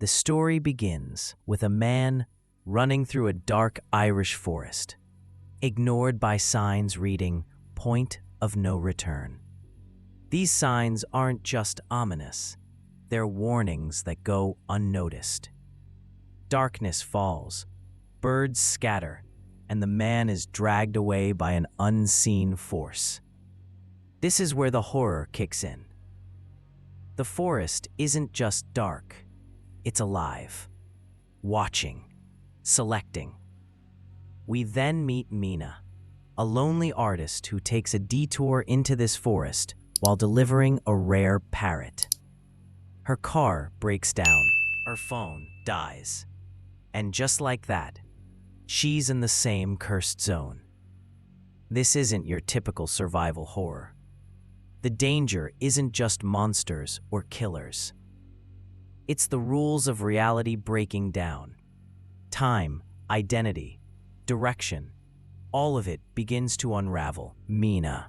The story begins with a man running through a dark Irish forest, ignored by signs reading "Point of No Return." These signs aren't just ominous, they're warnings that go unnoticed. Darkness falls, birds scatter, and the man is dragged away by an unseen force. This is where the horror kicks in. The forest isn't just dark, it's alive, watching, selecting. We then meet Mina, a lonely artist who takes a detour into this forest while delivering a rare parrot. Her car breaks down, her phone dies, and just like that, she's in the same cursed zone. This isn't your typical survival horror. The danger isn't just monsters or killers. It's the rules of reality breaking down. Time, identity, direction, all of it begins to unravel. Mina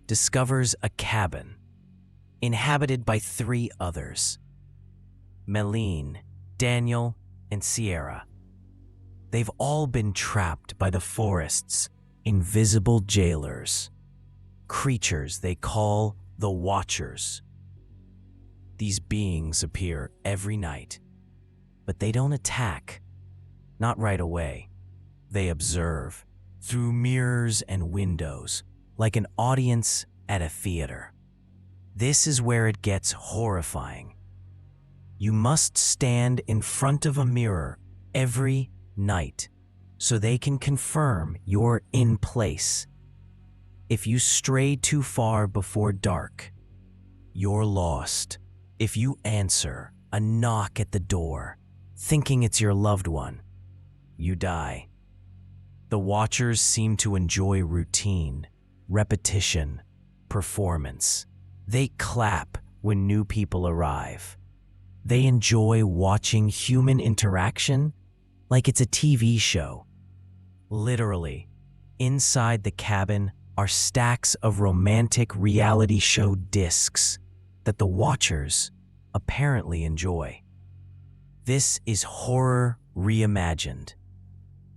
discovers a cabin inhabited by 3 others: Meline, Daniel, and Sierra. They've all been trapped by the forest's invisible jailers, creatures they call the Watchers. These beings appear every night, but they don't attack, not right away. They observe through mirrors and windows, like an audience at a theater. This is where it gets horrifying. You must stand in front of a mirror every night so they can confirm you're in place. If you stray too far before dark, you're lost. If you answer a knock at the door, thinking it's your loved one, you die. The Watchers seem to enjoy routine, repetition, performance. They clap when new people arrive. They enjoy watching human interaction like it's a TV show. Literally, inside the cabin are stacks of romantic reality show discs that the Watchers apparently enjoy. This is horror reimagined,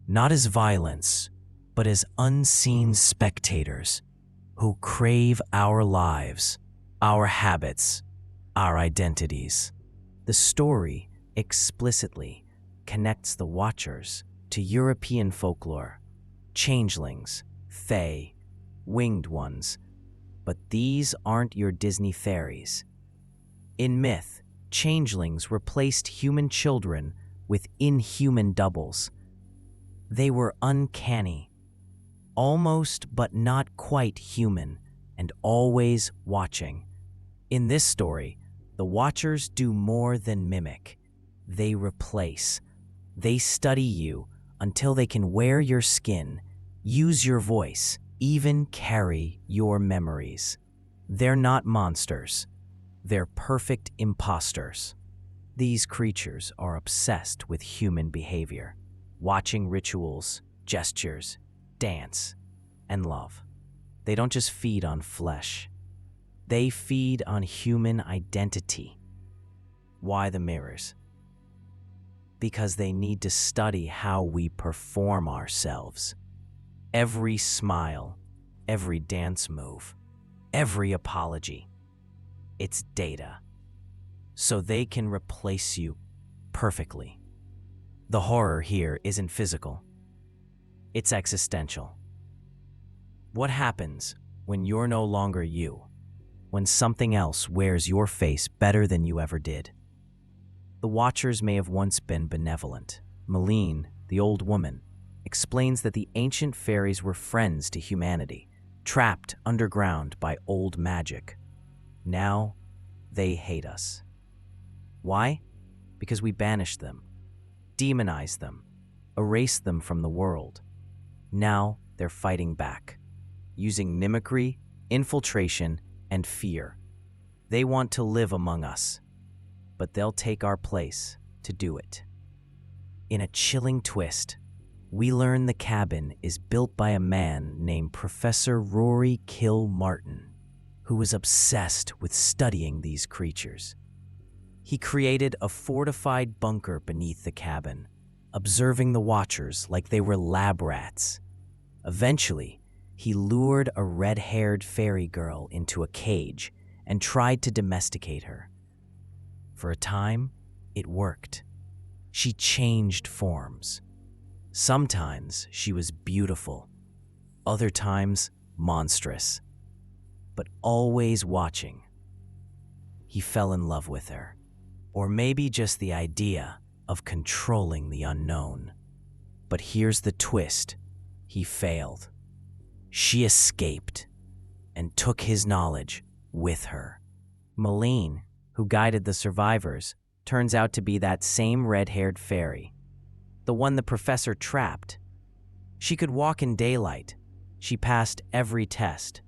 not as violence, but as unseen spectators who crave our lives, our habits, our identities. The story explicitly connects the Watchers to European folklore, changelings, fae, winged ones, but these aren't your Disney fairies. In myth, changelings replaced human children with inhuman doubles. They were uncanny, almost but not quite human, and always watching. In this story, the Watchers do more than mimic. They replace. They study you until they can wear your skin, use your voice, even carry your memories. They're not monsters. They're perfect imposters. These creatures are obsessed with human behavior, watching rituals, gestures, dance, and love. They don't just feed on flesh. They feed on human identity. Why the mirrors? Because they need to study how we perform ourselves. Every smile, every dance move, every apology. It's data. So they can replace you perfectly. The horror here isn't physical. It's existential. What happens when you're no longer you? When something else wears your face better than you ever did? The Watchers may have once been benevolent. Meline, the old woman, explains that the ancient fairies were friends to humanity, trapped underground by old magic. Now, they hate us. Why? Because we banished them, demonized them, erased them from the world. Now, they're fighting back, using mimicry, infiltration, and fear. They want to live among us, but they'll take our place to do it. In a chilling twist, we learn the cabin is built by a man named Professor Rory Kilmartin, who was obsessed with studying these creatures. He created a fortified bunker beneath the cabin, observing the watchers like they were lab rats. Eventually, he lured a red-haired fairy girl into a cage and tried to domesticate her. For a time, it worked. She changed forms. Sometimes she was beautiful, other times monstrous, but always watching. He fell in love with her, or maybe just the idea of controlling the unknown. But here's the twist. He failed. She escaped and took his knowledge with her. Malene, who guided the survivors, turns out to be that same red-haired fairy, the one the professor trapped. She could walk in daylight. She passed every test.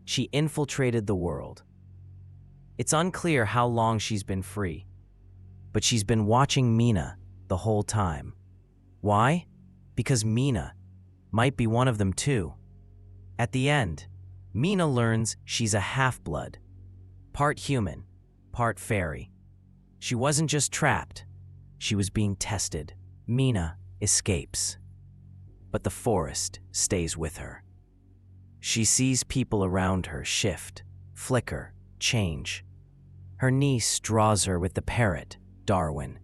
She infiltrated the world. It's unclear how long she's been free, but she's been watching Mina the whole time. Why? Because Mina might be one of them too. At the end, Mina learns she's a half-blood, part human, part fairy. She wasn't just trapped, she was being tested. Mina escapes, but the forest stays with her. She sees people around her shift, flicker, change. Her niece draws her with the parrot, Darwin.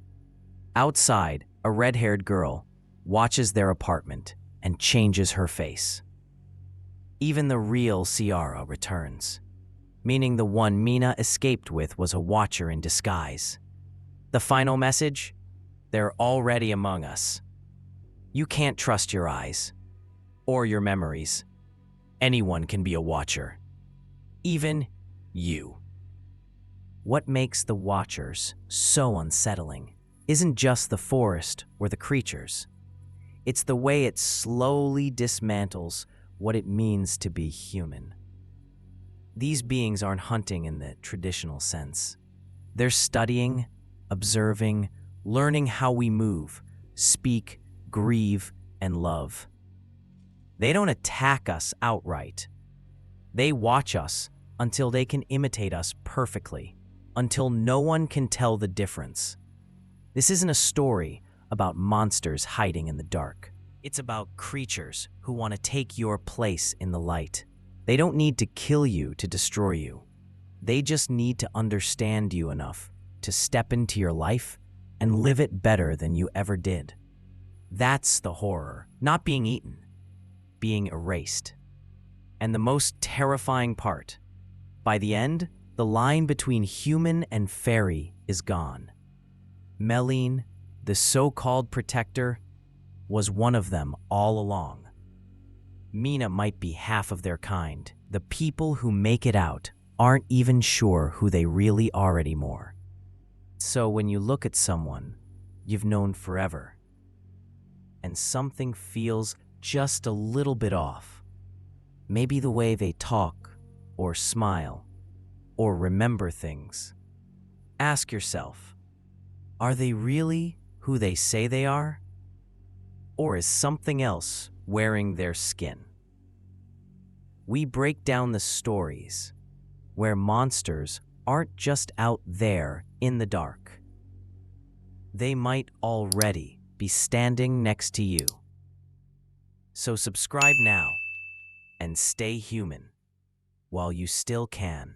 Outside, a red-haired girl watches their apartment and changes her face. Even the real Ciara returns, meaning the one Mina escaped with was a watcher in disguise. The final message? They're already among us. You can't trust your eyes or your memories. Anyone can be a watcher, even you. What makes the watchers so unsettling isn't just the forest or the creatures. It's the way it slowly dismantles what it means to be human. These beings aren't hunting in the traditional sense. They're studying, observing, learning how we move, speak, grieve, and love. They don't attack us outright. They watch us until they can imitate us perfectly, until no one can tell the difference. This isn't a story about monsters hiding in the dark. It's about creatures who want to take your place in the light. They don't need to kill you to destroy you. They just need to understand you enough to step into your life and live it better than you ever did. That's the horror, not being eaten, being erased. And the most terrifying part, by the end, the line between human and fairy is gone. Malene, the so-called protector, was one of them all along. Mina might be half of their kind. The people who make it out aren't even sure who they really are anymore. So when you look at someone you've known forever, and something feels just a little bit off, maybe the way they talk, or smile, or remember things, ask yourself, are they really who they say they are? Or is something else wearing their skin? We break down the stories where monsters aren't just out there in the dark. They might already be standing next to you. So subscribe now and stay human while you still can.